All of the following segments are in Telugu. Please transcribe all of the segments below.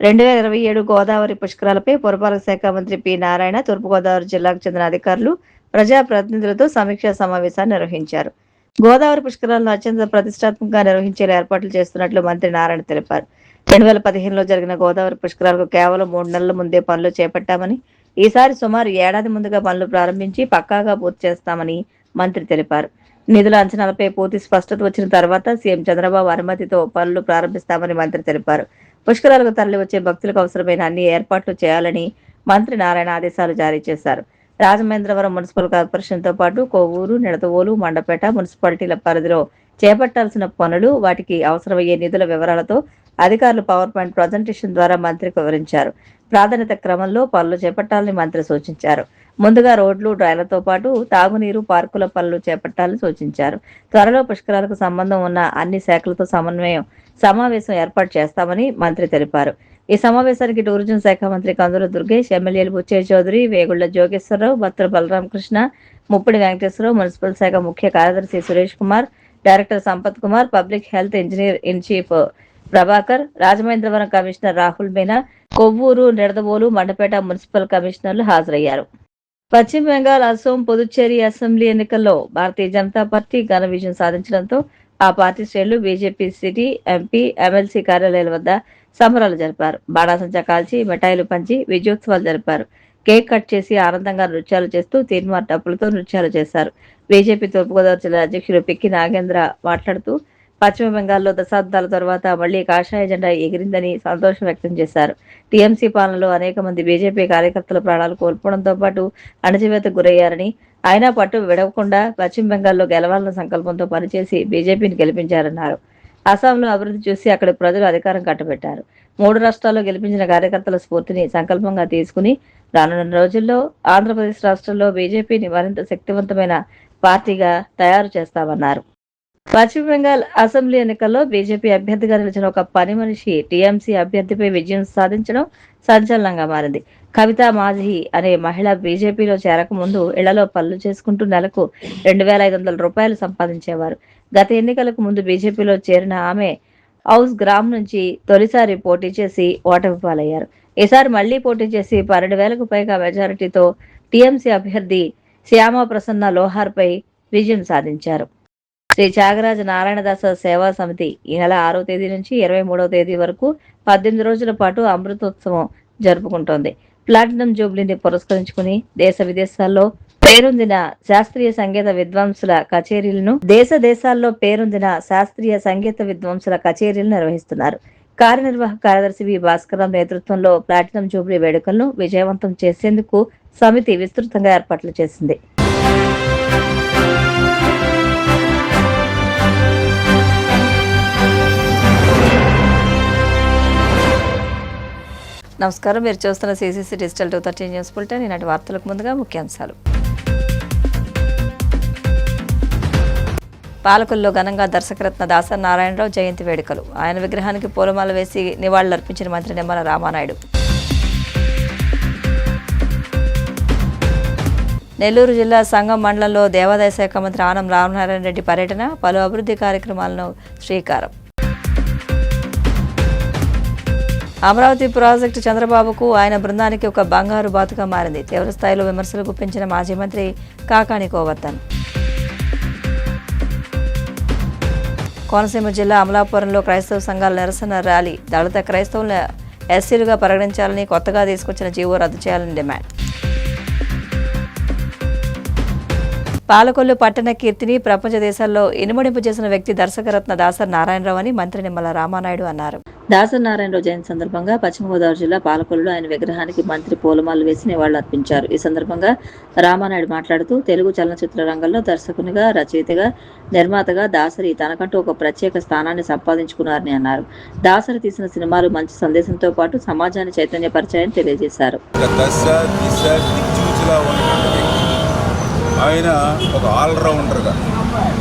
2027 గోదావరి పుష్కరాలపై పురపాలక శాఖ మంత్రి పి. నారాయణ తూర్పుగోదావరి జిల్లాకు చెందిన అధికారులు, ప్రజాప్రతినిధులతో సమీక్షా సమావేశాన్ని నిర్వహించారు. గోదావరి పుష్కరాలను అత్యంత ప్రతిష్టాత్మకంగా నిర్వహించేలా ఏర్పాట్లు చేస్తున్నట్లు మంత్రి నారాయణ తెలిపారు. 2015లో జరిగిన గోదావరి పుష్కరాలకు కేవలం 3 నెలల ముందే పనులు చేపట్టామని, ఈసారి సుమారు ఏడాది ముందుగా పనులు ప్రారంభించి పక్కాగా పూర్తి చేస్తామని మంత్రి తెలిపారు. నిధుల అంచనాలపై పూర్తి స్పష్టత వచ్చిన తర్వాత సీఎం చంద్రబాబు అనుమతితో పనులు ప్రారంభిస్తామని మంత్రి తెలిపారు. పుష్కరాలకు తరలివచ్చే భక్తులకు అవసరమైన అన్ని ఏర్పాట్లు చేయాలని మంత్రి నారాయణ ఆదేశాలు జారీ చేశారు. రాజమహేంద్రవరం మున్సిపల్ కార్పొరేషన్తో పాటు కొవ్వూరు, నిడదవోలు, మండపేట మున్సిపాలిటీల పరిధిలో చేపట్టాల్సిన పనులు, వాటికి అవసరమయ్యే నిధుల వివరాలతో అధికారులు పవర్ పాయింట్ ప్రజెంటేషన్ ద్వారా మంత్రికి వివరించారు. ప్రాధాన్యత క్రమంలో పనులు చేపట్టాలని మంత్రి సూచించారు. ముందుగా రోడ్లు, డ్రైన్లతో పాటు తాగునీరు, పార్కుల పనులు చేపట్టాలని సూచించారు. త్వరలో పుష్కరాలకు సంబంధం ఉన్న అన్ని శాఖలతో సమావేశం ఏర్పాటు చేస్తామని మంత్రి తెలిపారు. ఈ సమావేశానికి టూరిజం శాఖ మంత్రి కందుల దుర్గేష్, ఎమ్మెల్యేలు బుచ్చయ్య చౌదరి, వేగుళ్ల జోగేశ్వరరావు, బత్తుల బలరామకృష్ణ, ముప్పిడి వెంకటేశ్వరరావు, మున్సిపల్ శాఖ ముఖ్య కార్యదర్శి Suresh Kumar, director Sampath Kumar, public health engineer in chief Prabhakar, Rajamahendravaram commissioner Rahul Meena, Kovvur, Nidadavole, Mandapeta municipal కమిషనర్లు హాజరయ్యారు. పశ్చిమ బెంగాల్, అసోం, పుదుచ్చేరి అసెంబ్లీ ఎన్నికల్లో భారతీయ జనతా పార్టీ ఘన విజయం సాధించడంతో ఆ పార్టీ శ్రేణులు బీజేపీ సిటీ, ఎంపీ, ఎమ్మెల్సీ కార్యాలయాల వద్ద సంబరాలు జరిపారు. బాణాసంచా కాల్చి, మిఠాయిలు పంచి విజయోత్సవాలు జరిపారు. కేక్ కట్ చేసి ఆనందంగా నృత్యాలు చేస్తూ తీన్మార్ డప్పులతో నృత్యాలు చేశారు. బీజేపీ తూర్పుగోదావరి జిల్లా అధ్యక్షులు పిక్కి నాగేంద్ర మాట్లాడుతూ పశ్చిమ బెంగాల్లో దశాబ్దాల తర్వాత మళ్లీ కాషాయ జెండా ఎగిరిందని సంతోషం వ్యక్తం చేశారు. టీఎంసీ పాలనలో అనేక మంది బీజేపీ కార్యకర్తల ప్రాణాలు కోల్పోవడంతో పాటు అణచివేతకు గురయ్యారని, అయినా పట్టు విడవకుండా పశ్చిమ బెంగాల్లో గెలవాలన్న సంకల్పంతో పనిచేసి బీజేపీని గెలిపించారన్నారు. అస్సాంలో అభివృద్ధి చూసి అక్కడి ప్రజలు అధికారం కట్టబెట్టారు. 3 రాష్ట్రాల్లో గెలిపించిన కార్యకర్తల స్ఫూర్తిని సంకల్పంగా తీసుకుని రానున్న రోజుల్లో ఆంధ్రప్రదేశ్ రాష్ట్రంలో బీజేపీని మరింత శక్తివంతమైన పార్టీగా తయారు చేస్తామన్నారు. పశ్చిమ బెంగాల్ అసెంబ్లీ ఎన్నికల్లో బీజేపీ అభ్యర్థిగా నిలిచిన ఒక పని మనిషి టీఎంసీ అభ్యర్థిపై విజయం సాధించడం సంచలనంగా మారింది. కవితా మాఝీ అనే మహిళ బీజేపీలో చేరకముందు ఇళ్లలో పనులు చేసుకుంటూ నెలకు 2,500 రూపాయలు సంపాదించేవారు. గత ఎన్నికలకు ముందు బీజేపీలో చేరిన ఆమె హౌస్ గ్రామ్ నుంచి తొలిసారి పోటీ చేసి ఓటమి పాలయ్యారు. ఈసారి మళ్లీ పోటీ చేసి 12,000కు పైగా మెజారిటీతో టీఎంసీ అభ్యర్థి శ్యామా ప్రసన్న లోహార్పై విజయం సాధించారు. శ్రీ త్యాగరాజ నారాయణదాస సేవా సమితి ఈ నెల 6వ తేదీ నుంచి 23వ తేదీ వరకు 18 రోజుల పాటు అమృతోత్సవం జరుపుకుంటోంది. ప్లాటినం జూబ్లీని పురస్కరించుకుని దేశ విదేశాల్లో పేరొందిన శాస్త్రీయ సంగీత విద్వాంసుల కచేరీలు నిర్వహిస్తున్నారు. కార్యనిర్వాహక కార్యదర్శి వి. భాస్కరరావు నేతృత్వంలో ప్లాటినం జూబ్లీ వేడుకలను విజయవంతం చేసేందుకు సమితి విస్తృతంగా ఏర్పాట్లు చేసింది. నమస్కారం, మీరు చూస్తున్న సిసిసి డిజిటల్ 230 న్యూస్ బులెటిన్. ఈనాటి వార్తలకు ముందుగా ముఖ్యాంశాలు. పాలకుల్లో ఘనంగా దర్శకరత్న దాసరి నారాయణరావు జయంతి వేడుకలు. ఆయన విగ్రహానికి పూలమాల వేసి నివాళులర్పించిన మంత్రి నిమ్మల రామానాయుడు. నెల్లూరు జిల్లా సంగం మండలంలో దేవాదాయ శాఖ మంత్రి ఆనం రామనారాయణ రెడ్డి పర్యటన, పలు అభివృద్ధి కార్యక్రమాలను శ్రీకారం. అమరావతి ప్రాజెక్టు చంద్రబాబుకు, ఆయన బృందానికి ఒక బంగారు బాతుగా మారింది. తీవ్రస్థాయిలో విమర్శలు గుప్పించిన మాజీ మంత్రి కాకాణి గోవర్ధన్. కోనసీమ జిల్లా అమలాపురంలో క్రైస్తవ సంఘాల నిరసన ర్యాలీ. దళిత క్రైస్తవులను ఎస్సీలుగా పరిగణించాలని, కొత్తగా తీసుకొచ్చిన జీవో రద్దు చేయాలని డిమాండ్. పాలకొల్లు పట్టణ కీర్తిని ప్రపంచ దేశాల్లో ఇనుమడింపు చేసిన వ్యక్తి దర్శకరత్న దాసరి నారాయణరావు అని మంత్రి నిమ్మల రామానాయుడు అన్నారు. దాసరి నారాయణరావు జయంతి సందర్భంగా పశ్చిమ గోదావరి జిల్లా పాలకొల్లులో ఆయన విగ్రహానికి మంత్రి పూలమాలలు వేసి నివాళులర్పించారు. ఈ సందర్భంగా రామానాయుడు మాట్లాడుతూ తెలుగు చలనచిత్ర రంగంలో దర్శకునిగా, రచయితగా, నిర్మాతగా దాసరి తనకంటూ ఒక ప్రత్యేక స్థానాన్ని సంపాదించుకున్నారని అన్నారు. దాసరి తీసిన సినిమాలు మంచి సందేశంతో పాటు సమాజాన్ని చైతన్యపరిచాయని తెలియజేశారు. ఆయన ఒక ఆల్రౌండర్గా,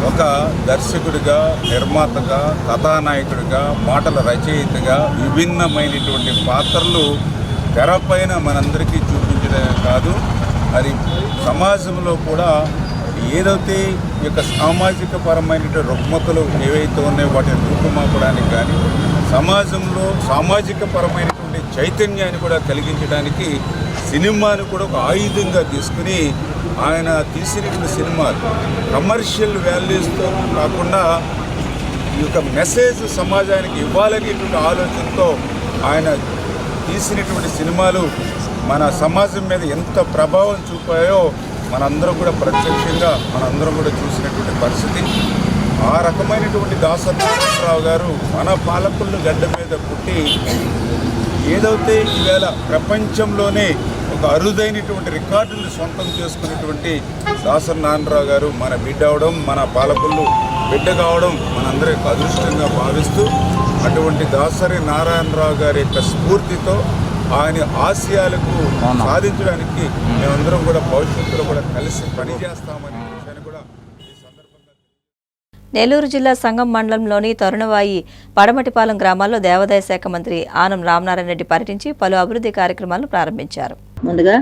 ఒక దర్శకుడిగా, నిర్మాతగా, కథానాయకుడిగా, మాటల రచయితగా విభిన్నమైనటువంటి పాత్రలు తెరపైన మనందరికీ చూపించడమే కాదు, అది సమాజంలో కూడా ఏదైతే ఈ యొక్క సామాజిక పరమైనటువంటి రుగ్మతలు ఏవైతే ఉన్నాయో వాటిని రూపుమాపడానికి కానీ, సమాజంలో సామాజిక పరమైనటువంటి చైతన్యాన్ని కూడా కలిగించడానికి సినిమాను కూడా ఒక ఆయుధంగా తీసుకుని ఆయన తీసినటువంటి సినిమాలు కమర్షియల్ వాల్యూస్తో కాకుండా ఈ యొక్క మెసేజ్ సమాజానికి ఇవ్వాలనేటువంటి ఆలోచనతో ఆయన తీసినటువంటి సినిమాలు మన సమాజం మీద ఎంత ప్రభావం చూపాయో మనందరం కూడా ప్రత్యక్షంగా మనందరం కూడా చూసినటువంటి పరిస్థితి. ఆ రకమైనటువంటి దాసరి నారాయణరావు గారు మన పాలకుల గడ్డ మీద పుట్టి ఏదైతే ఈవేళ ప్రపంచంలోనే ఒక అరుదైనటువంటి రికార్డులు సొంతం చేసుకున్నటువంటి దాసరి నారాయణరావు గారు మన బిడ్డ అవడం, మన పాలకులు బిడ్డ కావడం మనందరి యొక్క అదృష్టంగా భావిస్తూ అటువంటి దాసరి నారాయణరావు గారి యొక్క స్ఫూర్తితో ఆయన ఆశయాలకు సాధించడానికి మేమందరం కూడా భవిష్యత్తులో కూడా కలిసి పనిచేస్తామనే విషయాన్ని కూడా ఈ సందర్భంగా. నెల్లూరు జిల్లా సంగం మండలంలోని తరుణవాయి పడమటిపాలెం గ్రామాల్లో దేవాదాయ శాఖ మంత్రి ఆనం రామనారాయణ రెడ్డి పర్యటించి పలు అభివృద్ధి కార్యక్రమాలను ప్రారంభించారు. ముందుగా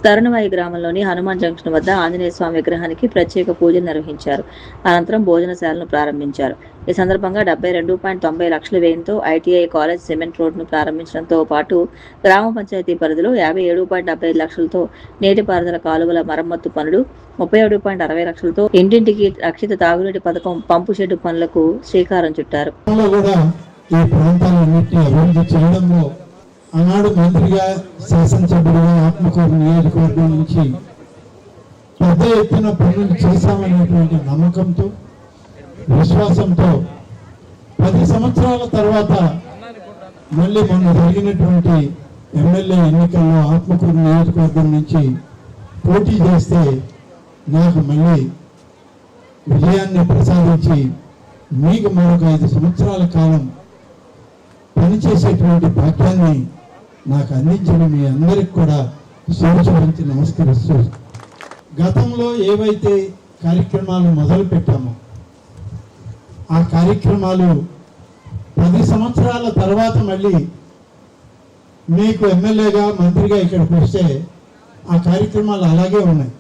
తరుణవాయి గ్రామంలోని హనుమాన్ జంక్షన్ వద్ద ఆంజనేయ స్వామి విగ్రహానికి ప్రత్యేక పూజలు నిర్వహించారు. అనంతరం భోజనశాలను ప్రారంభించారు. ఈ సందర్భంగా 72.90 లక్షల వ్యయంతో ఐటీఐ కాలేజ్ సిమెంట్ రోడ్ను ప్రారంభించడంతో పాటు గ్రామ పంచాయతీ పరిధిలో 57.75 లక్షలతో నీటిపారుదల కాలువల మరమ్మత్తు పనులు, 37.60 లక్షలతో ఇంటింటికి రక్షిత తాగునీటి పథకం పంపు షెడ్డు పనులకు శ్రీకారం చుట్టారు. ఆనాడు మంత్రిగా శాసనసభ్యుడిగా ఆత్మకూరు నియోజకవర్గం నుంచి పెద్ద ఎత్తున పనులు చేశామనేటువంటి నమ్మకంతో విశ్వాసంతో 10 సంవత్సరాల తర్వాత మళ్ళీ మొన్న జరిగినటువంటి ఎమ్మెల్యే ఎన్నికల్లో ఆత్మకూరు నియోజకవర్గం నుంచి పోటీ చేస్తే నాకు మళ్ళీ విజయాన్ని ప్రసాదించి మీకు మరొక 5 సంవత్సరాల కాలం పనిచేసేటువంటి భాగ్యాన్ని నాకు అందించిన మీ అందరికి కూడా శిరస్సు నమస్కరిస్తూ, గతంలో ఏవైతే కార్యక్రమాలు మొదలు పెట్టామో ఆ కార్యక్రమాలు 10 సంవత్సరాల తర్వాత మళ్ళీ మీకు ఎమ్మెల్యేగా మంత్రిగా ఇక్కడికి వస్తే ఆ కార్యక్రమాలు అలాగే ఉన్నాయి.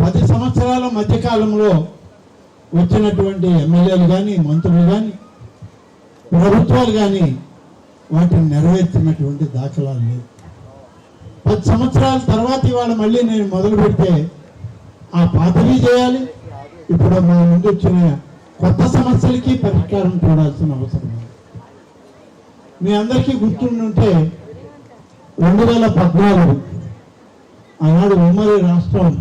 10 సంవత్సరాల మధ్యకాలంలో వచ్చినటువంటి ఎమ్మెల్యేలు కానీ మంత్రులు కానీ ప్రభుత్వాలు కానీ వాటిని నెరవేర్చినటువంటి దాఖలాలు లేవు. 10 సంవత్సరాల తర్వాత ఇవాళ మళ్ళీ నేను మొదలు పెడితే ఆ పాతవి చేయాలి, ఇప్పుడు మా ముందు వచ్చిన కొత్త సమస్యలకి పరిష్కారం చూడాల్సిన అవసరం ఉంది. మీ అందరికీ గుర్తుంటే 2014 ఆనాడు ఉమ్మడి రాష్ట్రం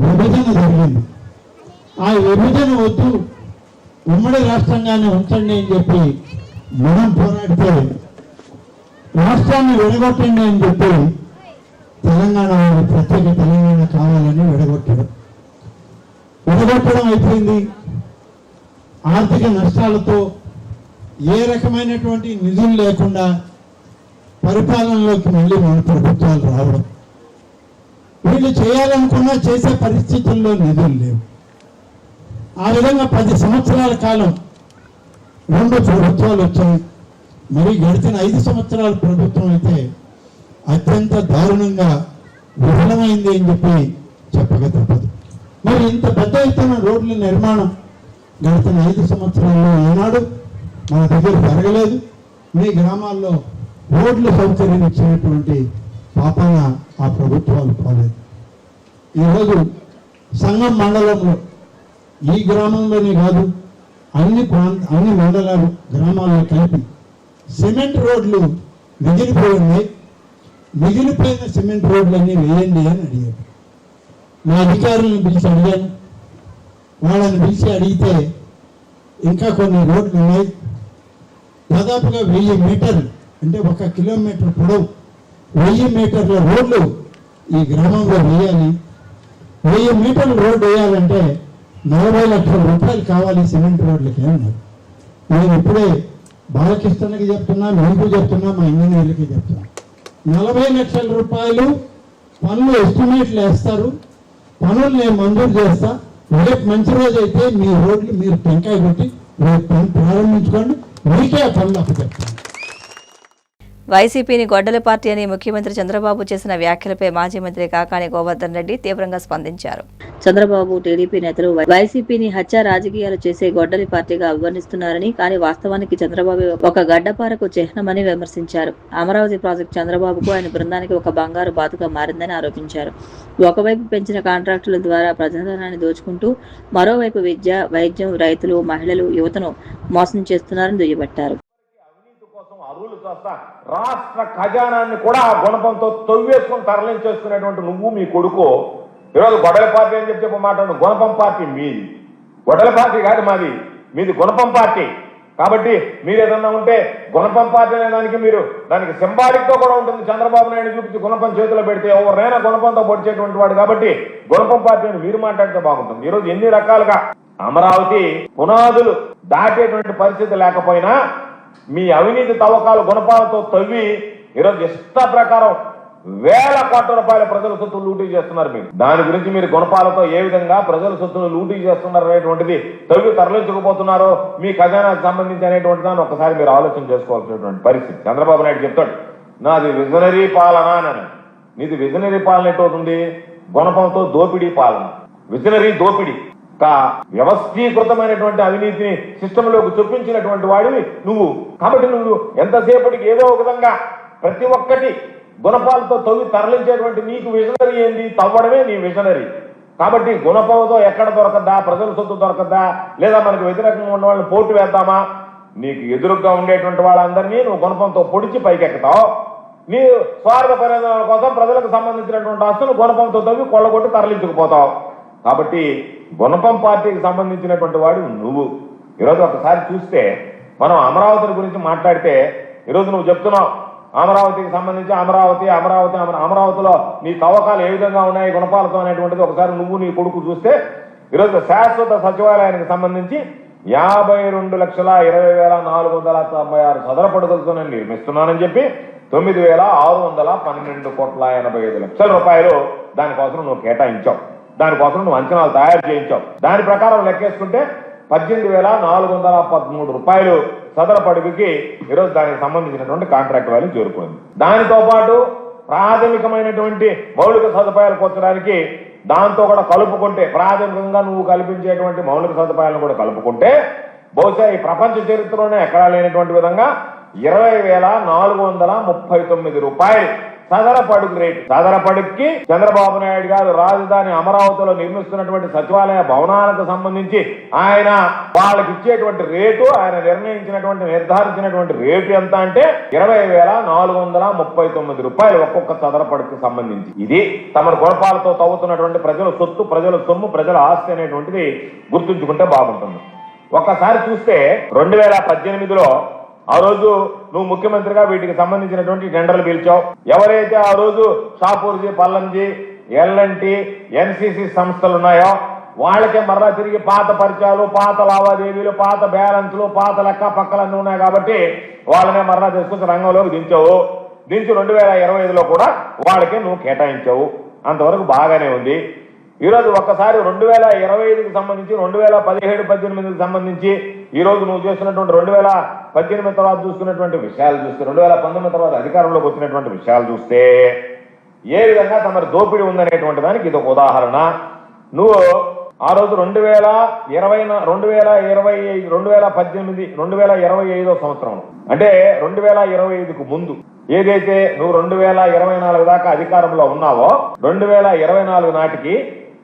విభజన జరిగింది. ఆ విభజన వద్దు, ఉమ్మడి రాష్ట్రంగానే ఉంచండి అని చెప్పి మనం పోరాడితే రాష్ట్రాన్ని విడగొట్టండి అని చెప్పి తెలంగాణ ప్రత్యేక తెలంగాణ కావాలని విడగొట్టడం అయిపోయింది. ఆర్థిక నష్టాలతో ఏ రకమైనటువంటి నిధులు లేకుండా పరిపాలనలోకి మళ్ళీ మన ప్రభుత్వాలు రావడం, వీళ్ళు చేయాలనుకున్నా చేసే పరిస్థితుల్లో నిధులు లేవు. ఆ విధంగా 10 సంవత్సరాల కాలం 2 ప్రభుత్వాలు వచ్చాయి. మరి గడిచిన 5 సంవత్సరాల ప్రభుత్వం అయితే అత్యంత దారుణంగా విఫలమైంది అని చెప్పి చెప్పక తప్పదు. మరి ఇంత పెద్ద ఎత్తున రోడ్ల నిర్మాణం గడిచిన 5 సంవత్సరాల్లో ఏనాడు మన దగ్గర జరగలేదు. మీ గ్రామాల్లో రోడ్లు సౌకర్యం ఇచ్చినటువంటి పాపాన ఆ ప్రభుత్వాలు పోలేదు. ఈరోజు సంగం మండలంలో ఈ గ్రామంలోనే కాదు అన్ని మండలాలు గ్రామాల్లో కలిపి సిమెంట్ రోడ్లు మిగిలిపోయి మిగిలిపోయిన సిమెంట్ రోడ్లన్నీ వేయండి అని అడిగారు. మా అధికారులను పిలిచి అడిగాను. వాళ్ళని పిలిచి అడిగితే ఇంకా కొన్ని రోడ్లు ఉన్నాయి, దాదాపుగా 1000 మీటర్లు అంటే 1 కిలోమీటర్ పొడవు 1000 మీటర్ల రోడ్లు ఈ గ్రామంలో వేయాలి. 1000 మీటర్ల రోడ్డు వేయాలంటే 40 లక్షల రూపాయలు కావాలి సిమెంట్ రోడ్లకి అన్నారు. నేను ఇప్పుడే బాలకృష్ణకి చెప్తున్నా, మీకు చెప్తున్నా, మా ఇంజనీర్లకి చెప్తున్నా, 40 లక్షల రూపాయలు పనులు ఎస్టిమేట్లు వేస్తారు, పనులు నేను మంజూరు చేస్తా. రేపు మంచి రోజు అయితే మీ రోడ్లు మీరు టెంకాయ కొట్టి రేపు పని ప్రారంభించుకోండి, మీకే ఆ పనులు అప్పచెప్తాను. వైసీపీని గొడ్డల పార్టీ అని ముఖ్యమంత్రి చంద్రబాబు చేసిన వ్యాఖ్యలపై మాజీ మంత్రి కాకాని గోవర్ధన్ రెడ్డి తీవ్రంగా స్పందించారు. చంద్రబాబు, టీడీపీ నేతలు వైసీపీని హత్య రాజకీయాలు చేసే గొడ్డలి పార్టీగా అభివర్ణిస్తున్నారని, కానీ వాస్తవానికి చంద్రబాబు ఒక గడ్డపారకు చిహ్నమని విమర్శించారు. అమరావతి ప్రాజెక్టు చంద్రబాబుకు, ఆయన బృందానికి ఒక బంగారు బాతుగా మారిందని ఆరోపించారు. ఒకవైపు పెంచిన కాంట్రాక్టుల ద్వారా ప్రజాధనాన్ని దోచుకుంటూ మరోవైపు విద్య, వైద్యం, రైతులు, మహిళలు, యువతను మోసం చేస్తున్నారని దుయ్యబట్టారు. అరువులు చేస్తా రాష్ట్ర ఖజానాన్ని కూడా ఆ గుణపంతో తొవ్వేసుకొని తరలించేసుకునేటువంటి నువ్వు, మీ కొడుకు ఈరోజు గొడవల పార్టీ అని చెప్పి మాట్లాడు. గుణపం పార్టీ మీది, గొడవల పార్టీ కాదు మాది, మీది గుణపం పార్టీ. కాబట్టి మీరు ఏదన్నా ఉంటే గుణపం పార్టీ అనే దానికి మీరు దానికి సింబాలిక్ గా కూడా ఉంటుంది. చంద్రబాబు నాయుడు చూపించి గుణపం చేతిలో పెడితే ఎవరైనా గుణపంతో పొడిచేటువంటి వాడు. కాబట్టి గుణపం పార్టీ అని మీరు మాట్లాడితే బాగుంటుంది. ఈరోజు ఎన్ని రకాలుగా అమరావతి పునాదులు దాటేటువంటి పరిస్థితి లేకపోయినా మీ అవినీతి తవ్వకాలు గుణపాలతో తవ్వి ఈరోజు ఇష్ట ప్రకారం వేల కోట్ల రూపాయల ప్రజల సొత్తులు లూటీ చేస్తున్నారు. మీరు దాని గురించి మీరు గుణపాలతో ఏ విధంగా ప్రజల సొత్తులు లూటీ చేస్తున్నారు అనేటువంటిది, తవ్వి తరలించకపోతున్నారో మీ ఖజానాకు సంబంధించి అనేటువంటి దాన్ని ఒకసారి మీరు ఆలోచన చేసుకోవాల్సినటువంటి పరిస్థితి. చంద్రబాబు నాయుడు చెప్తాడు, నాది విజనరీ పాలన అని. నీది విజనరీ పాలన ఎట్టవుతుంది? గుణపంతో దోపిడీ పాలన, విజనరీ దోపిడీ. వ్యవస్థీకృతమైనటువంటి అవినీతిని సిస్టంలోకి చొప్పించినటువంటి వాడివి నువ్వు. కాబట్టి నువ్వు ఎంతసేపటికి ఏదో ఒక విధంగా ప్రతి ఒక్కటి గుణపాలతో తవ్వి తరలించేటువంటి నీకు విజనరీ ఏంది? తవ్వడమే నీ విజనరీ. కాబట్టి గుణపంతో ఎక్కడ దొరకద్దా? ప్రజల సొత్తు దొరకద్దా? లేదా మనకు వ్యతిరేకంగా ఉన్న వాళ్ళని పోటు వేద్దామా? నీకు ఎదురుగా ఉండేటువంటి వాళ్ళందరినీ నువ్వు గుణపంతో పొడిచి పైకెక్కుతావు. నీ స్వార్థ ప్రయోజనాల కోసం ప్రజలకు సంబంధించినటువంటి ఆస్తులు గుణపంతో తవ్వి కొల్లగొట్టి తరలించుకుపోతావు. కాబట్టి గుణపం పార్టీకి సంబంధించినటువంటి వాడు నువ్వు. ఈరోజు ఒకసారి చూస్తే మనం అమరావతి గురించి మాట్లాడితే ఈరోజు నువ్వు చెప్తున్నావు అమరావతికి సంబంధించి అమరావతిలో నీ తవ్వకాలు ఏ విధంగా ఉన్నాయి గుణపాలతో అనేటువంటిది ఒకసారి నువ్వు నీ కొడుకు చూస్తే ఈరోజు శాశ్వత సచివాలయానికి సంబంధించి 52,20,496 చదరపడుగులతో నేను నిర్మిస్తున్నానని చెప్పి 9,612,85,00,000 రూపాయలు దానికోసం నువ్వు కేటాయించావు. దానికోసం నువ్వు అంచనాలు తయారు చేయించావు. దాని ప్రకారం లెక్కేసుకుంటే 18,413 రూపాయలు చదరపడుగుకి ఈరోజు దానికి సంబంధించినటువంటి కాంట్రాక్ట్ వాల్యూ చేరుకుంది. దానితో పాటు ప్రాథమికమైనటువంటి మౌలిక సదుపాయాలు కూర్చడానికి దాంతో కూడా కలుపుకుంటే, ప్రాథమికంగా నువ్వు కల్పించేటువంటి మౌలిక సదుపాయాలను కూడా కలుపుకుంటే బహుశా ఈ ప్రపంచ చరిత్రలోనే ఎక్కడా లేనటువంటి విధంగా 20,439 రూపాయలు చదరపడుగు రేటు. చదరపడుగుకి చంద్రబాబు నాయుడు గారు రాజధాని అమరావతిలో నిర్మిస్తున్నటువంటి సచివాలయ భవనాలకు సంబంధించి ఆయన వాళ్ళకి ఇచ్చేటువంటి రేటు, ఆయన నిర్ధారించినటువంటి రేటు ఎంత అంటే 20,439 రూపాయలు ఒక్కొక్క చదరపడుగుకి సంబంధించి. ఇది తమ గుణపాలతో తవ్వుతున్నటువంటి ప్రజల సొత్తు, ప్రజల సొమ్ము, ప్రజల ఆస్తి అనేటువంటిది గుర్తుంచుకుంటే బాగుంటుంది. ఒక్కసారి చూస్తే 2018లో ఆ రోజు నువ్వు ముఖ్యమంత్రిగా వీటికి సంబంధించినటువంటి టెండర్లు పిలిచావు. ఎవరైతే ఆ రోజు షాపూర్జీ, పల్లంజీ, ఎల్ఎన్టీ, ఎన్సీసీ సంస్థలు ఉన్నాయో వాళ్ళకే మరలా తిరిగి పాత పరిచయాలు, పాత లావాదేవీలు, పాత బ్యాలెన్స్లు, పాత లెక్క పక్కలన్నీ ఉన్నాయి. కాబట్టి వాళ్ళనే మరలా తీసుకొచ్చి రంగంలోకి దించావు. దించి 2025లో కూడా వాళ్ళకే నువ్వు కేటాయించావు. అంతవరకు బాగానే ఉంది. ఈరోజు ఒక్కసారి 2025కి సంబంధించి 2017-18కి సంబంధించి ఈరోజు నువ్వు చేస్తున్నటువంటి 2018 తర్వాత చూసుకున్నటువంటి విషయాలు చూస్తే, 2019 తర్వాత అధికారంలోకి వచ్చినటువంటి విషయాలు చూస్తే ఏ విధంగా తమ దోపిడీ ఉందనేటువంటి దానికి ఇది ఒక ఉదాహరణ. నువ్వు ఆ రోజు 2025 సంవత్సరం అంటే 2025కు ముందు ఏదైతే నువ్వు 2024 దాకా అధికారంలో ఉన్నావో 2024 నాటికి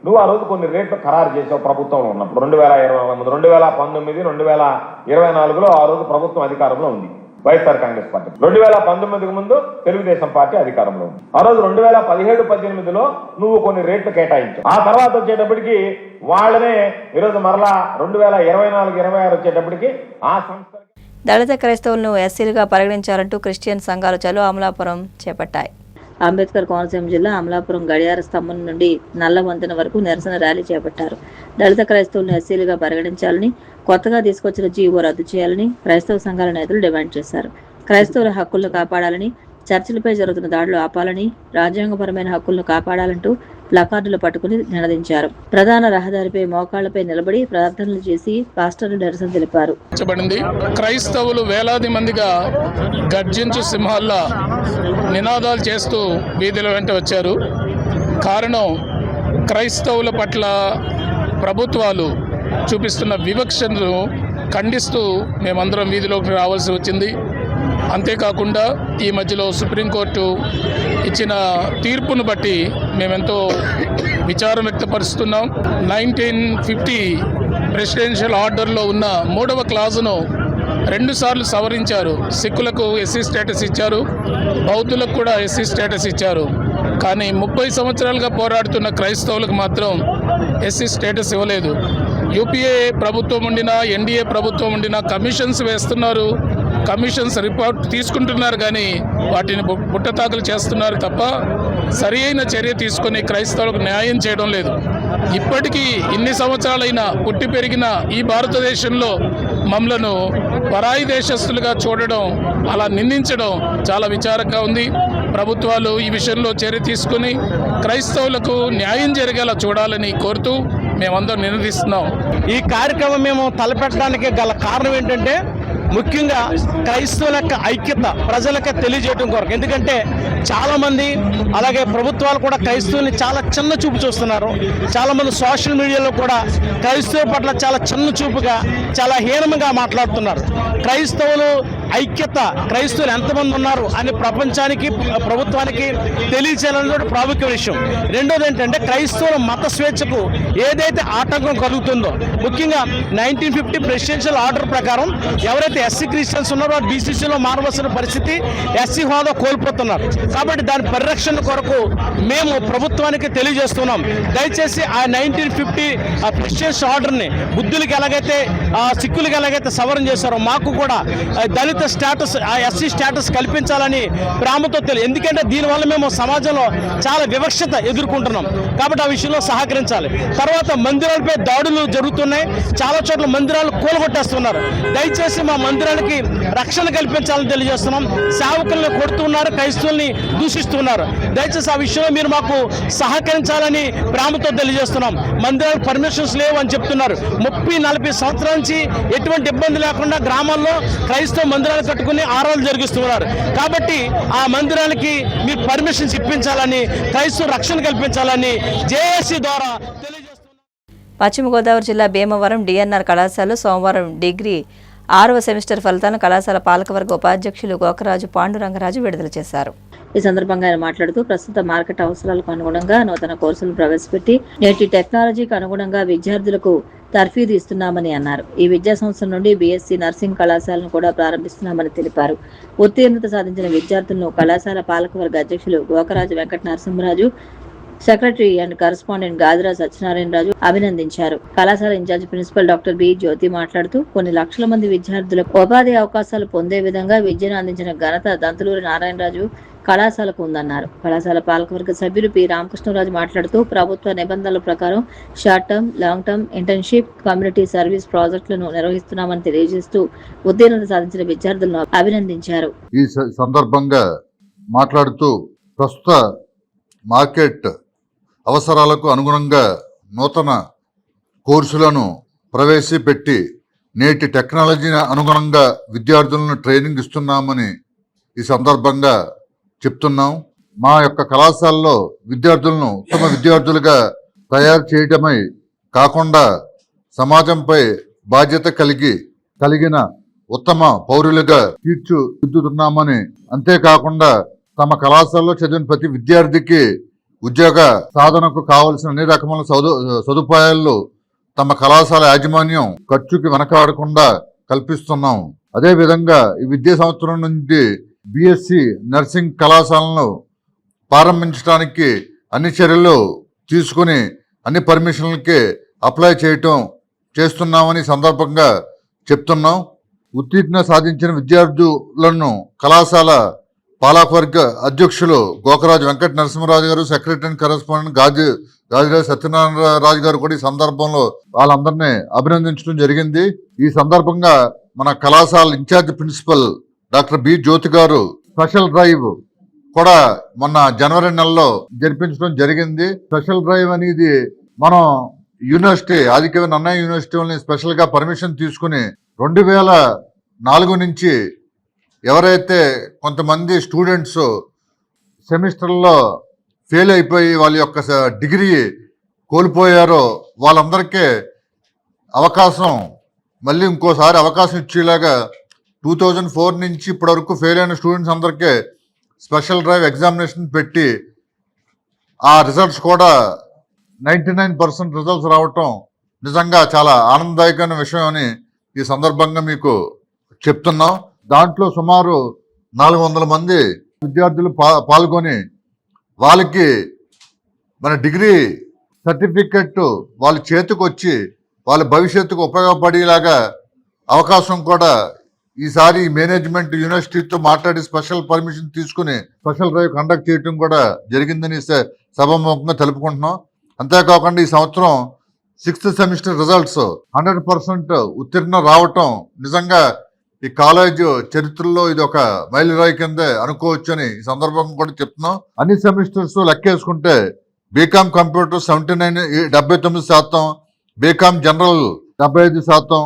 నువ్వు ఆ రోజు కొన్ని రేట్లు ఖరారు చేసావు ప్రభుత్వంలో ఉన్నప్పుడు. 2019, 2024లో ఆ రోజు ప్రభుత్వం అధికారంలో ఉంది వైఎస్ఆర్ కాంగ్రెస్ పార్టీ. 2019కు ముందు తెలుగుదేశం పార్టీ అధికారంలో ఉంది. ఆ రోజు 2017-18లో నువ్వు కొన్ని రేట్లు కేటాయించావు. ఆ తర్వాత వచ్చేటప్పటికి వాళ్ళనే ఈరోజు మరలా 2024-26 వచ్చేటప్పటికి ఆ సంస్థ దళిత క్రైస్తవులను ఎస్సీలుగా పరిగణించాలంటూ క్రిస్టియన్ సంఘాలు చలో అమలాపురం చేపట్టాయి. అంబేద్కర్ కోనసీమ జిల్లా అమలాపురం గడియార స్తంభం నుండి నల్ల వంతెన వరకు నిరసన ర్యాలీ చేపట్టారు. దళిత క్రైస్తవులను ఎస్సీలుగా పరిగణించాలని, కొత్తగా తీసుకొచ్చిన జీవో రద్దు చేయాలని క్రైస్తవ సంఘాల నేతలు డిమాండ్ చేశారు. క్రైస్తవుల హక్కులను కాపాడాలని, చర్చిలపై జరుగుతున్న దాడులు ఆపాలని, రాజ్యాంగపరమైన హక్కులను కాపాడాలంటూ ప్లకార్డులు పట్టుకుని నినదించారు. ప్రధాన రహదారిపై మోకాళ్లపై నిలబడి ప్రార్థనలు చేసి పాస్టర్లు నిరసన తెలిపారు. క్రైస్తవులు వేలాది మందిగా గర్జించు సింహాల్లా నినాదాలు చేస్తూ వీధుల వెంట వచ్చారు. కారణం క్రైస్తవుల పట్ల ప్రభుత్వాలు చూపిస్తున్న వివక్షను ఖండిస్తూ మేమందరం వీధిలోకి రావాల్సి వచ్చింది. అంతేకాకుండా ఈ మధ్యలో సుప్రీంకోర్టు ఇచ్చిన తీర్పును బట్టి మేమెంతో విచారం వ్యక్తపరుస్తున్నాం. 1950 ప్రెసిడెన్షియల్ ఆర్డర్లో ఉన్న 3వ క్లాజును 2 సార్లు సవరించారు. సిక్కులకు ఎస్సీ స్టేటస్ ఇచ్చారు, బౌద్ధులకు కూడా ఎస్సీ స్టేటస్ ఇచ్చారు. కానీ 30 సంవత్సరాలుగా పోరాడుతున్న క్రైస్తవులకు మాత్రం ఎస్సీ స్టేటస్ ఇవ్వలేదు. యూపీఏ ప్రభుత్వం ఉండినా ఎన్డీఏ ప్రభుత్వం ఉండినా కమిషన్స్ వేస్తున్నారు, కమిషన్స్ రిపోర్ట్ తీసుకుంటున్నారు, కానీ వాటిని బుట్టతాకులు చేస్తున్నారు తప్ప సరి అయిన చర్య తీసుకుని క్రైస్తవులకు న్యాయం చేయడం లేదు. ఇప్పటికీ ఇన్ని సంవత్సరాలైనా పుట్టి పెరిగిన ఈ భారతదేశంలో మమ్మలను పరాయి దేశస్తులుగా చూడడం, అలా నిందించడం చాలా విచారంగా ఉంది. ప్రభుత్వాలు ఈ విషయంలో చర్య తీసుకుని క్రైస్తవులకు న్యాయం జరిగేలా చూడాలని కోరుతూ మేమందరం నినదిస్తున్నాం. ఈ కార్యక్రమం మేము తలపెట్టడానికి గల కారణం ఏంటంటే ముఖ్యంగా క్రైస్తవుల యొక్క ఐక్యత ప్రజలకు తెలియజేయడం కొరకు. ఎందుకంటే చాలామంది అలాగే ప్రభుత్వాలు కూడా క్రైస్తవుల్ని చాలా చిన్న చూపు చూస్తున్నారు. చాలామంది సోషల్ మీడియాలో కూడా క్రైస్తవుల పట్ల చాలా చిన్న చూపుగా, చాలా హీనంగా మాట్లాడుతున్నారు. క్రైస్తవులు ఐక్యత, క్రైస్తవులు ఎంతమంది ఉన్నారు అని ప్రపంచానికి ప్రభుత్వానికి తెలియచేయాలన్నది ప్రాముఖ్య విషయం. రెండోది ఏంటంటే క్రైస్తవుల మత స్వేచ్ఛకు ఏదైతే ఆటంకం కలుగుతుందో, ముఖ్యంగా 1950 ప్రెసిడెన్షియల్ ఆర్డర్ ప్రకారం ఎవరైతే ఎస్సీ క్రిస్టియన్స్ ఉన్నారో బీసీసీలో మారవలసిన పరిస్థితి, ఎస్సీ హోదా కోల్పోతున్నారు. కాబట్టి దాని పరిరక్షణ కొరకు మేము ప్రభుత్వానికి తెలియజేస్తున్నాం. దయచేసి ఆ 1950 ప్రెసిడెన్షియల్ ఆర్డర్ని బుద్ధులకి ఎలాగైతే సిక్కులకి ఎలాగైతే సవరణ చేశారో మాకు కూడా దళిత స్టేటస్, ఆ ఎస్సీ స్టేటస్ కల్పించాలని ప్రేమతో ఎందుకంటే దీనివల్ల మేము సమాజంలో చాలా వివక్షత ఎదుర్కొంటున్నాం. కాబట్టి ఆ విషయంలో సహకరించాలి. తర్వాత మందిరాలపై దాడులు జరుగుతున్నాయి, చాలా చోట్ల మందిరాలు కూలగొట్టేస్తున్నారు. దయచేసి మా మందిరానికి రక్షణ కల్పించాలని తెలియజేస్తున్నాం. సేవకుల్ని కొడుతున్నారు, క్రైస్తవుల్ని దూషిస్తున్నారు. దయచేసి ఆ విషయంలో మీరు మాకు సహకరించాలని ప్రేమతో తెలియజేస్తున్నాం. మందిరాలకు పర్మిషన్స్ లేవు అని చెప్తున్నారు. 30-40 సంవత్సరాల నుంచి ఎటువంటి ఇబ్బంది లేకుండా గ్రామాల్లో క్రైస్తవ మందిరాలు కట్టుకుని ఆరాధనలు జరిగిస్తున్నారు. కాబట్టి ఆ మందిరానికి మీరు పర్మిషన్స్ ఇప్పించాలని, క్రైస్తవ రక్షణ కల్పించాలని జేఏసీ ద్వారా తెలియజేస్తున్నారు. పశ్చిమ గోదావరి జిల్లా భీమవరం డిఎన్ఆర్ కళాశాలలో సోమవారం డిగ్రీ 6వ సెమిస్టర్ ఫలితాలను కళాశాల పాలకవర్గ ఉపాధ్యక్షులు గోకరాజు పాండురంగరాజు విడుదల చేశారు. ఈ సందర్భంగా ఆయన మాట్లాడుతూ ప్రస్తుత మార్కెట్ అవసరాలకు అనుగుణంగా నూతన కోర్సులు ప్రవేశపెట్టి నేటి టెక్నాలజీకి అనుగుణంగా విద్యార్థులకు తర్ఫీదు ఇస్తున్నామని అన్నారు. ఈ విద్యా సంవత్సరం నుండి బీఎస్సీ నర్సింగ్ కళాశాలను కూడా ప్రారంభిస్తున్నామని తెలిపారు. ఉత్తీర్ణత సాధించిన విద్యార్థులను కళాశాల పాలకవర్గ అధ్యక్షులు Gokaraju Venkata Narasimharaju, secretary and correspondent Gadiraj Satyanarayanaraju అభినందించారు. కళాశాల ఇన్ఛార్జ్ ప్రిన్సిపల్ డాక్టర్ బి జ్యోతి మాట్లాడుతూ కొన్ని లక్షల మంది విద్యార్థులకు ఉపాధి అవకాశాలు పొందే విధంగా విద్యను అందించిన ఘనత దంతులూరి నారాయణరాజు కళాశాలకు ఉందన్నారు. కళాశాల పాలకవర్గ సభ్యులు పి రామకృష్ణరాజు మాట్లాడుతూ ప్రభుత్వ నిబంధనల ప్రకారం short term, long term internship, community service ప్రాజెక్టులను నిర్వహిస్తున్నామని తెలియజేస్తూ ఉత్తీర్ణత సాధించిన విద్యార్థులను అభినందించారు. ఈ సందర్భంగా మాట్లాడుతూ ప్రస్తుత మార్కెట్ అవసరాలకు అనుగుణంగా నూతన కోర్సులను ప్రవేశపెట్టి నేటి టెక్నాలజీని అనుగుణంగా విద్యార్థులను ట్రైనింగ్ ఇస్తున్నామని ఈ సందర్భంగా చెప్తున్నాం. మా యొక్క కళాశాలలో విద్యార్థులను ఉత్తమ విద్యార్థులుగా తయారు చేయడమై కాకుండా సమాజంపై బాధ్యత కలిగిన ఉత్తమ పౌరులుగా తీర్చిదిద్దుతున్నామని, అంతేకాకుండా తమ కళాశాలలో చదివిన ప్రతి విద్యార్థికి ఉద్యోగ సాధనకు కావలసిన అన్ని రకముల సదుపాయాలు తమ కళాశాల యాజమాన్యం ఖర్చుకి వెనకాడకుండా కల్పిస్తున్నాం. అదేవిధంగా ఈ విద్యా సంవత్సరం నుండి బీఎస్సీ నర్సింగ్ కళాశాలను ప్రారంభించడానికి అన్ని చర్యలు తీసుకుని అన్ని పర్మిషన్లకి అప్లై చేస్తున్నామని సందర్భంగా చెప్తున్నాం. ఉత్తీర్ణ సాధించిన విద్యార్థులను కళాశాల పాలకవర్గ అధ్యక్షులు గోకరాజు వెంకట నరసింహరాజు గారు, secretary and correspondent Gadiraj Satyanarayanaraju గారు కూడా ఈ సందర్భంలో వాళ్ళందరినీ అభినందించడం జరిగింది. ఈ సందర్భంగా మన కళాశాల ఇన్ఛార్జ్ ప్రిన్సిపల్ డాక్టర్ బి జ్యోతి గారు స్పెషల్ డ్రైవ్ కూడా మొన్న జనవరి నెలలో జరిపించడం జరిగింది. స్పెషల్ డ్రైవ్ అనేది మనం యూనివర్సిటీ ఆదికవి నన్నయ్య యూనివర్సిటీ వాళ్ళని స్పెషల్ గా పర్మిషన్ తీసుకుని 2004 నుంచి ఎవరైతే కొంతమంది స్టూడెంట్స్ సెమిస్టర్లో ఫెయిల్ అయిపోయి వాళ్ళ యొక్క డిగ్రీ కోల్పోయారో వాళ్ళందరికీ అవకాశం మళ్ళీ ఇంకోసారి అవకాశం ఇచ్చేలాగా 2004 నుంచి ఇప్పటి వరకు ఫెయిల్ అయిన స్టూడెంట్స్ అందరికీ స్పెషల్ డ్రైవ్ ఎగ్జామినేషన్ పెట్టి ఆ రిజల్ట్స్ కూడా 99% రిజల్ట్స్ రావటం నిజంగా చాలా ఆనందదాయకమైన విషయం అని ఈ సందర్భంగా మీకు చెప్తున్నాం. దాంట్లో సుమారు 400 మంది విద్యార్థులు పాల్గొని వాళ్ళకి మన డిగ్రీ సర్టిఫికెట్ వాళ్ళ చేతికి వచ్చి వాళ్ళ భవిష్యత్తుకు ఉపయోగపడేలాగా అవకాశం కూడా ఈసారి మేనేజ్మెంట్ యూనివర్సిటీతో మాట్లాడి స్పెషల్ పర్మిషన్ తీసుకుని స్పెషల్ డ్రైవ్ కండక్ట్ చేయడం కూడా జరిగిందని సభాముఖంగా తెలుపుకుంటున్నాం. అంతేకాకుండా ఈ సంవత్సరం 6th సెమిస్టర్ రిజల్ట్స్ 100% ఉత్తీర్ణం రావటం నిజంగా ఈ కాలేజ్ చరిత్రలో ఇది ఒక మైలురాయి కిందే అనుకోవచ్చు అని ఈ సందర్భంగా కూడా చెప్తున్నాం. అన్ని సెమిస్టర్స్ లెక్కేసుకుంటే BCom computer 79%, BCom general 75%,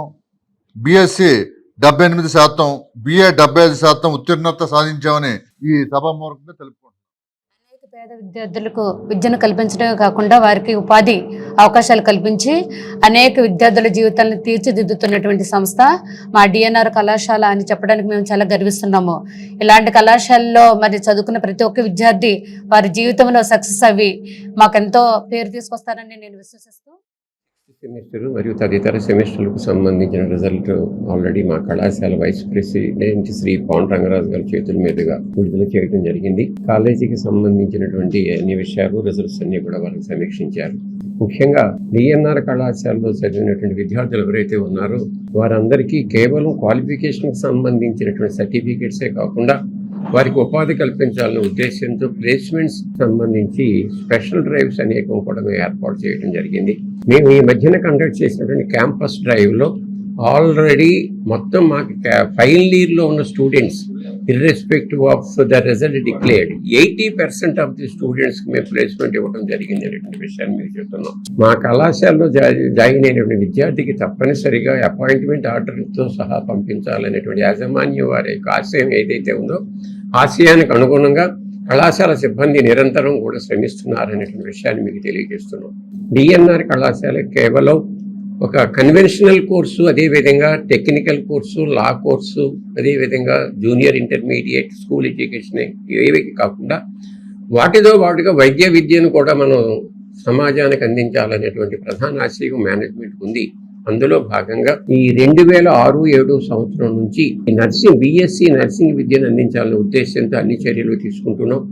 BSc 78%, BA 75% ఉత్తీర్ణత సాధించామని ఈ సభాముఖంగా తెలుపుకుంటున్నాం. అనేక పేద విద్యార్థులకు విద్యను కల్పించడమే కాకుండా వారికి ఉపాధి అవకాశాలు కల్పించి అనేక విద్యార్థుల జీవితాలను తీర్చిదిద్దుతున్నటువంటి సంస్థ మా డిఎన్ఆర్ కళాశాల అని చెప్పడానికి మేము చాలా గర్విస్తున్నాము. ఇలాంటి కళాశాలలో మరి చదువుకున్న ప్రతి ఒక్క విద్యార్థి వారి జీవితంలో సక్సెస్ అవి మాకెంతో పేరు తీసుకొస్తారని నేను విశ్వసిస్తూ సెమిస్టర్ మరియు తదితర సెమిస్టర్లకు సంబంధించిన రిజల్ట్ ఆల్రెడీ మా కళాశాల వైస్ ప్రెసిడెంట్ శ్రీ పవన్ రంగరాజు గారి చేతుల మీదుగా విడుదల చేయడం జరిగింది. కాలేజీకి సంబంధించినటువంటి అన్ని విషయాలు రిజల్ట్స్ అన్ని కూడా వాళ్ళు సమీక్షించారు. ముఖ్యంగా డిఎన్ఆర్ కళాశాలలో చదివినటువంటి విద్యార్థులు ఎవరైతే ఉన్నారో వారందరికీ కేవలం క్వాలిఫికేషన్కి సంబంధించినటువంటి సర్టిఫికేట్సే కాకుండా వారికి ఉపాధి కల్పించాలనే ఉద్దేశంతో ప్లేస్మెంట్స్ సంబంధించి స్పెషల్ డ్రైవ్స్ అనేకం కూడా మేము ఏర్పాటు చేయడం జరిగింది. మేము ఈ మధ్యన కండక్ట్ చేసినటువంటి క్యాంపస్ డ్రైవ్లో ఆల్రెడీ మొత్తం మాకు ఫైనల్ ఇయర్లో ఉన్న students irrespective of the result declared 80% of the స్టూడెంట్స్కి మేము ప్లేస్మెంట్ ఇవ్వడం జరిగింది అనేటువంటి విషయాన్ని మీరు చెప్తున్నాం. మా కళాశాలలో జాయిన్ అయినటువంటి విద్యార్థికి తప్పనిసరిగా అపాయింట్మెంట్ ఆర్డర్తో సహా పంపించాలనేటువంటి యాజమాన్యం వారి యొక్క ఆశయం ఏదైతే ఉందో ఆశయానికి అనుగుణంగా కళాశాల సిబ్బంది నిరంతరం కూడా శ్రమిస్తున్నారనేటువంటి విషయాన్ని మీకు తెలియజేస్తున్నాం. డిఎన్ఆర్ కళాశాల కేవలం ఒక కన్వెన్షనల్ కోర్సు, అదేవిధంగా టెక్నికల్ కోర్సు, లా కోర్సు, అదేవిధంగా జూనియర్ ఇంటర్మీడియట్ స్కూల్ ఎడ్యుకేషన్ ఇవి కాకుండా వాటితో పాటుగా వైద్య విద్యను కూడా మనం సమాజానికి అందించాలనేటువంటి ప్రధాన ఆశయం మేనేజ్మెంట్ ఉంది. అందులో భాగంగా ఈ 2006-07 సంవత్సరం నుంచి బీఎస్సీ నర్సింగ్ విద్యను అందించాలనే ఉద్దేశంతో అన్ని చర్యలు తీసుకుంటున్నాం.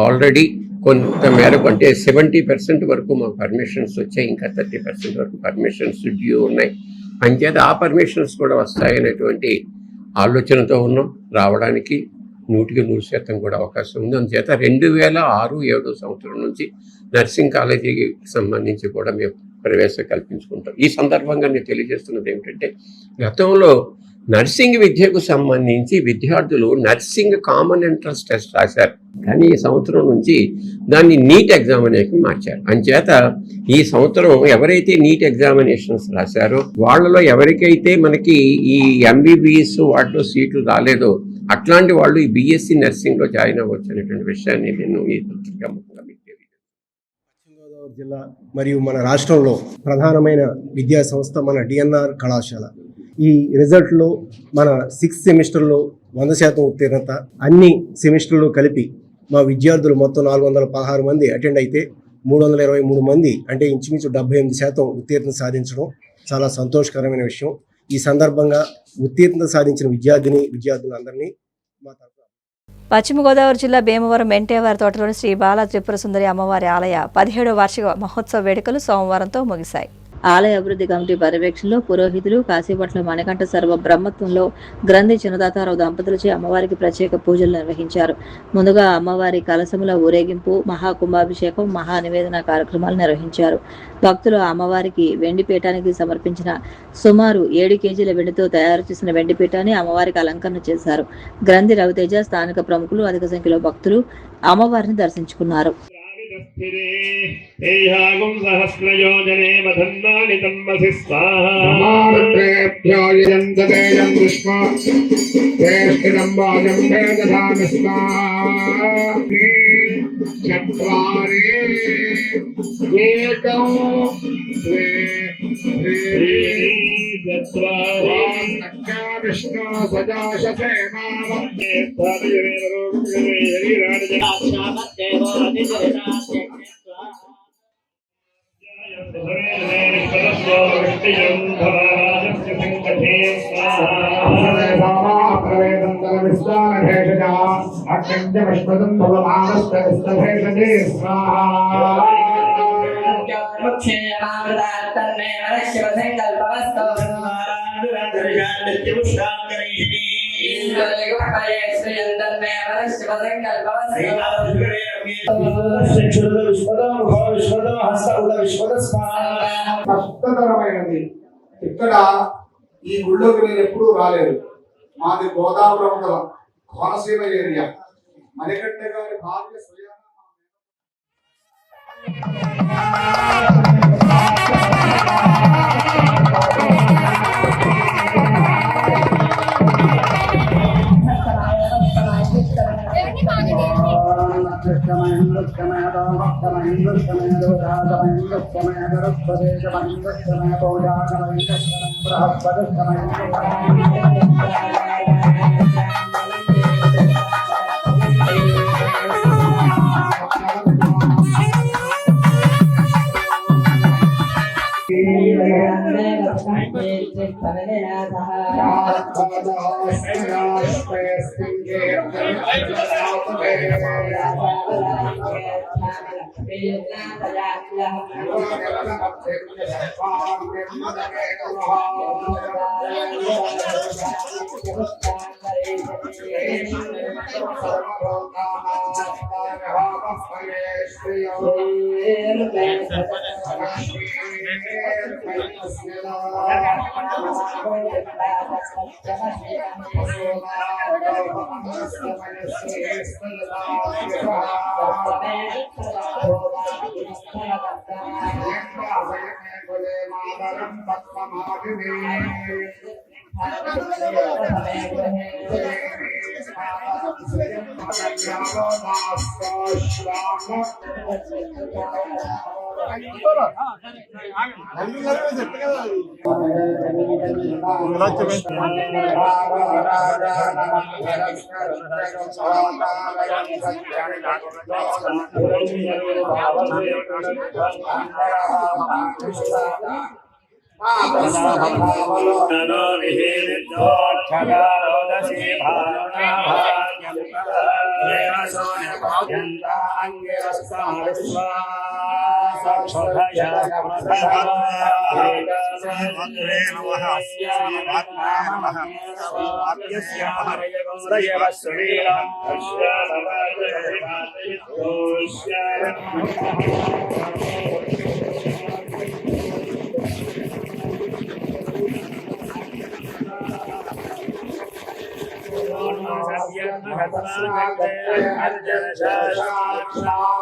ఆల్రెడీ కొంత మేరకు అంటే 70% వరకు మాకు పర్మిషన్స్ వచ్చాయి. ఇంకా 30% వరకు పర్మిషన్స్ డ్యూ ఉన్నాయి. అంచేత ఆ పర్మిషన్స్ కూడా వస్తాయనేటువంటి ఆలోచనతో ఉన్నాం. రావడానికి 100% కూడా అవకాశం ఉంది. అందుచేత 2006-07 సంవత్సరం నుంచి నర్సింగ్ కాలేజీకి సంబంధించి కూడా మేము ప్రవేశం కల్పించుకుంటాం. ఈ సందర్భంగా నేను తెలియజేస్తున్నది ఏమిటంటే గతంలో నర్సింగ్ విద్యకు సంబంధించి విద్యార్థులు నర్సింగ్ కామన్ ఎంట్రన్స్ టెస్ట్ రాశారు. కానీ ఈ సంవత్సరం నుంచి దాన్ని నీట్ ఎగ్జామినేషన్ మార్చారు. అంచేత ఈ సంవత్సరం ఎవరైతే నీట్ ఎగ్జామినేషన్స్ రాశారో వాళ్ళలో ఎవరికైతే మనకి ఈ ఎంబీబీఎస్ వాటిలో సీట్లు రాలేదో అట్లాంటి వాళ్ళు ఈ బీఎస్సీ నర్సింగ్లో జాయిన్ అవ్వచ్చు అనేటువంటి విషయాన్ని నేను ఈ పత్రికా ముఖ్యంగా మీకు తెలియజేస్తాను. పశ్చిమ గోదావరి జిల్లా మరియు మన రాష్ట్రంలో ప్రధానమైన విద్యా సంస్థ మన డిఎన్ఆర్ కళాశాల. ఈ రిజల్ట్లో మన 6th సెమిస్టర్లో 100% ఉత్తీర్ణత, అన్ని సెమిస్టర్లు కలిపి మా విద్యార్థులు మొత్తం 416 మంది అటెండ్ అయితే 323 మంది అంటే ఇంచుమించు 78% ఉత్తీర్ణత సాధించడం చాలా సంతోషకరమైన విషయం. ఈ సందర్భంగా ఉత్తీర్ణత సాధించిన విద్యార్థులందరినీ మా తరఫున పశ్చిమ గోదావరి జిల్లా భీమవరం ఎన్టీఆర్ తోటలోని శ్రీ బాల త్రిపుర సుందరి అమ్మవారి ఆలయ 17వ వార్షిక మహోత్సవ వేడుకలు సోమవారంతో ముగిశాయి. ఆలయ అభివృద్ధి కమిటీ పర్యవేక్షణలో పురోహితులు కాశీపట్ల మణికంఠ సర్వ బ్రహ్మత్వంలో గ్రంథి చిన్నతాతారావు దంపతులచే అమ్మవారికి ప్రత్యేక పూజలు నిర్వహించారు. ముందుగా అమ్మవారి కలశముల ఊరేగింపు, మహాకుంభాభిషేకం, మహానివేదన కార్యక్రమాలు నిర్వహించారు. భక్తులు అమ్మవారికి వెండి పీఠానికి సమర్పించిన సుమారు 7 కేజీల వెండితో తయారు చేసిన వెండి పీఠాన్ని అమ్మవారికి అలంకరణ చేశారు. గ్రంథి రవితేజ, స్థానిక ప్రముఖులు అధిక సంఖ్యలో భక్తులు అమ్మవారిని దర్శించుకున్నారు. విష్ణు కష్టతరమైనది. ఇక్కడ ఈ గుళ్ళోకి నేను ఎప్పుడూ రాలేదు. మాది గోదావరి మండల కోనసీమ ఏరియా. మణికంఠ గారి భార్య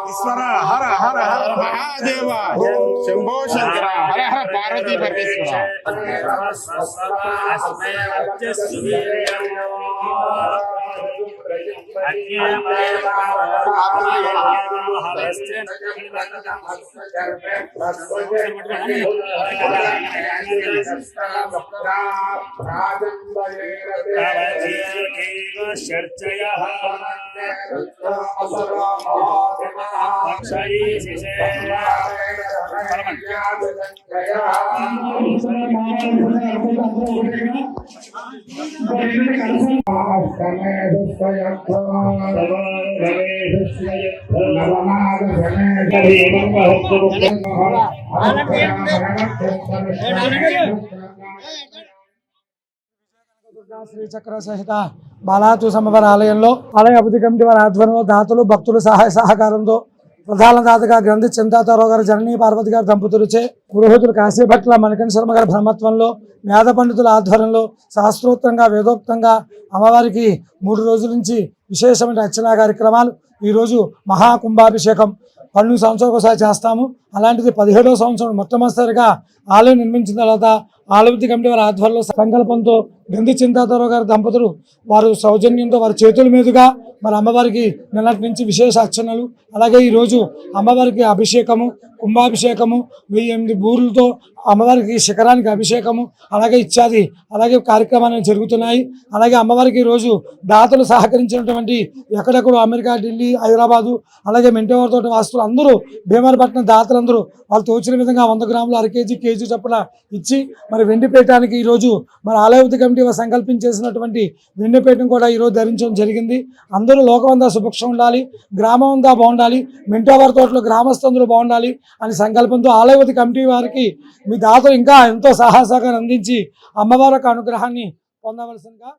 ఈశ్వర హర హర హర మహాదేవ శంభో శంకర హర హర పార్వతీ పరమేశ్వర. శ్రీ చక్ర సహిత బాలాతు సమవర ఆలయంలో ఆలయ అభివృద్ధి కమిటీ వారి ఆధ్వర్యంలో దాతలు భక్తుల సహాయ సహకారంతో ప్రధాన దాతగా గ్రంథి చింతాతారావు గారు జననీ పార్వతి గారి దంపతులచే పురోహితులు కాశీభట్ల మణికంఠ శర్మ గారి బ్రహ్మత్వంలో వేద పండితుల ఆధ్వర్యంలో శాస్త్రోక్తంగా వేదోక్తంగా అమ్మవారికి 3 రోజుల నుంచి విశేషమైన అర్చనా కార్యక్రమాలు. ఈరోజు మహాకుంభాభిషేకం 12 సంవత్సరాలకు ఒకసారి చేస్తాము. అలాంటిది 17వ సంవత్సరం మొట్టమొదటిసారిగా ఆలయం నిర్మించిన తర్వాత ఆలయ కమిటీ వారి ఆధ్వర్యంలో సంకల్పంతో గంధి చింతాతారావు గారి దంపతులు వారు సౌజన్యంతో వారి చేతుల మీదుగా మరి అమ్మవారికి నిన్నటి నుంచి విశేష అర్చనలు, అలాగే ఈరోజు అమ్మవారికి అభిషేకము, కుంభాభిషేకము, 1008 బూరులతో అమ్మవారికి శిఖరానికి అభిషేకము, అలాగే ఇత్యాది అలాగే కార్యక్రమాలు జరుగుతున్నాయి. అలాగే అమ్మవారికి ఈరోజు దాతలు సహకరించినటువంటి ఎక్కడెక్కడ అమెరికా, ఢిల్లీ, హైదరాబాదు, అలాగే మెంటోవర్తో వాస్తులు అందరూ భీమవరపట్నం దాతలందరూ వాళ్ళు తోచిన విధంగా 100 గ్రాములు, అర కేజీ, కేజీ చొప్పున ఇచ్చి మరి వెండిపేటానికి ఈరోజు మన ఆలయ కమిటీ సంకల్పించేసినటువంటి వెండిపేటను కూడా ఈరోజు ధరించడం జరిగింది. అందరూ లోకమంతా సుభిక్షం ఉండాలి, గ్రామం అంతా బాగుండాలి, మెంటోవర్ తోటలో గ్రామస్తులందరూ బాగుండాలి అని సంకల్పంతో ఆలయ కమిటీ వారికి మీ దాతలు ఇంకా ఎంతో సహాయసహకారం అందించి అమ్మవారి యొక్క అనుగ్రహాన్ని పొందవలసిందిగా.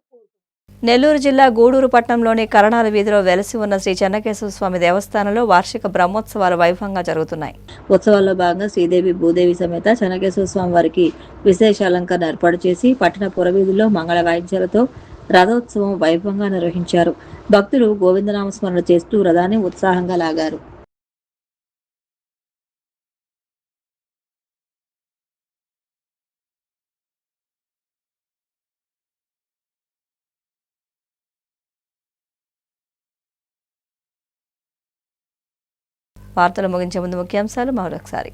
నెల్లూరు జిల్లా గూడూరు పట్టణంలోని కరణాల వీధిలో వెలసి ఉన్న శ్రీ చెన్నకేశవ స్వామి దేవస్థానంలో వార్షిక బ్రహ్మోత్సవాలు వైభవంగా జరుగుతున్నాయి. ఉత్సవాల్లో భాగంగా శ్రీదేవి భూదేవి సమేత చెన్నకేశవ స్వామి వారికి విశేష అలంకరణ ఏర్పాటు చేసి పట్టణ పురవీధుల్లో మంగళ వాయిద్యాలతో రథోత్సవం వైభవంగా నిర్వహించారు. భక్తులు గోవిందనామస్మరణ చేస్తూ రథాన్ని ఉత్సాహంగా లాగారు. వార్తలు ముగించే ముందు ముఖ్యాంశాలు మరొకసారి.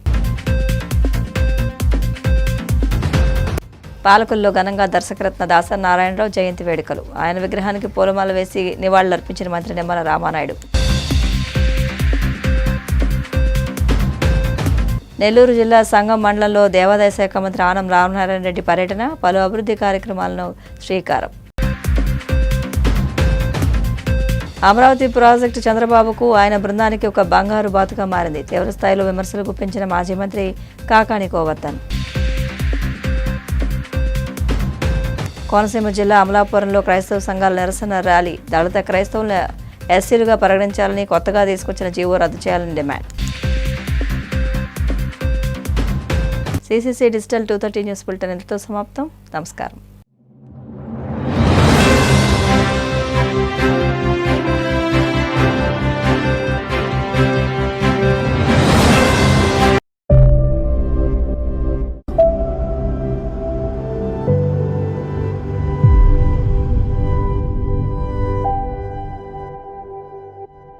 పాలకుల్లో ఘనంగా దర్శకరత్న దాసరి నారాయణరావు జయంతి వేడుకలు. ఆయన విగ్రహానికి పూలమాల వేసి నివాళులర్పించిన మంత్రి నిమ్మల రామానాయుడు. నెల్లూరు జిల్లా సంగం మండలంలో దేవాదాయ శాఖ మంత్రి ఆనం రామనారాయణ రెడ్డి పర్యటన, పలు అభివృద్ధి కార్యక్రమాలను శ్రీకారం. అమరావతి ప్రాజెక్టు చంద్రబాబుకు ఆయన బృందానికి ఒక బంగారు బాతుగా మారింది. తీవ్ర స్థాయిలో విమర్శలు గుప్పించిన మాజీ మంత్రి కాకాణి గోవర్ధన్. కోనసీమ జిల్లా అమలాపురంలో క్రైస్తవ సంఘాల నిరసన ర్యాలీ. దళిత క్రైస్తవులను ఎస్సీలుగా పరిగణించాలని, కొత్తగా తీసుకొచ్చిన జీవో రద్దు చేయాలని డిమాండ్. CCC డిజిటల్ 230 న్యూస్ బులెటిన్ ఇంతతో సమాప్తం. నమస్కారం.